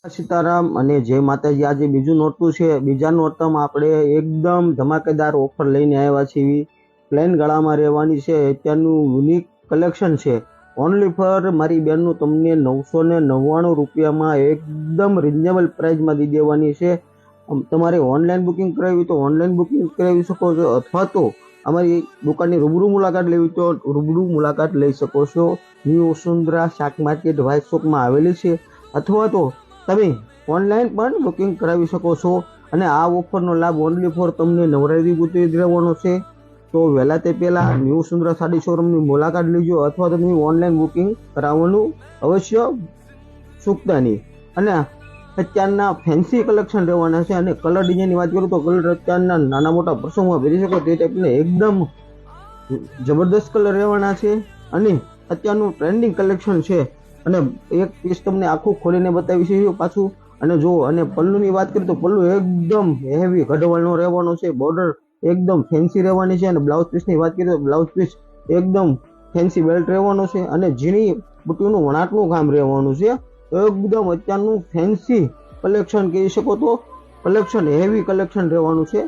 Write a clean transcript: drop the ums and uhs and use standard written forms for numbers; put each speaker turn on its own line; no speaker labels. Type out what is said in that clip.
સીતારામ અને જય માતાજી। આજે બીજું નોરતું છે। બીજા નોરતામાં આપણે એકદમ ધમાકેદાર ઓફર લઈને આવ્યા છીએ। પ્લેન ગળામાં રહેવાની છે। અત્યારનું યુનિક કલેક્શન છે। ઓનલી ફોર મારી બેનનું તમને 999 રૂપિયામાં એકદમ રિઝનેબલ પ્રાઇસમાં દી દેવાની છે। તમારે ઓનલાઈન બુકિંગ કરાવી તો ઓનલાઈન બુકિંગ કરાવી શકો છો, અથવા તો અમારી દુકાનની રૂબરૂ મુલાકાત લેવી તો રૂબરૂ મુલાકાત લઈ શકો છો। ન્યૂ વસુંધરા શાક માર્કેટ વ્હાઇટ ચોકમાં આવેલી છે, અથવા તો તમે ઓનલાઈન પણ બુકિંગ કરાવી શકો છો। અને આ ઓફરનો લાભ ઓનલી ફોર તમને નવરાત્રી પૂરતી જ રહેવાનો છે। તો વહેલા તે પહેલાં ન્યૂ વસુંધરા સાડી શોરૂમની મુલાકાત લેજો, અથવા તો તમે ઓનલાઈન બુકિંગ કરાવવાનું અવશ્ય ચૂકતા નહીં। અને અત્યારના ફેન્સી કલેક્શન રહેવાના છે। અને કલર ડિઝાઇનની વાત કરું તો કલર અત્યારના નાના મોટા પ્રસંગમાં પહેરી શકો તે ટાઈપને એકદમ જબરદસ્ત કલર રહેવાના છે। અને અત્યારનું ટ્રેન્ડિંગ કલેક્શન છે। અને એક પીસ તમને આખું ખોલીને બતાવી છે પાછું। અને જો અને પલ્લુની વાત કરીએ તો પલ્લુ એકદમ હેવી ગઢવાળનો રહેવાનો છે। બોર્ડર એકદમ ફેન્સી રહેવાની છે। અને બ્લાઉઝ પીસની વાત કરીએ તો બ્લાઉઝ પીસ એકદમ ફેન્સી બેલ્ટ રહેવાનો છે, અને ઝીણી બુટીનું વણાટનું કામ રહેવાનું છે। એકદમ અત્યારનું ફેન્સી કલેક્શન કહી શકો તો કલેક્શન હેવી કલેક્શન રહેવાનું છે।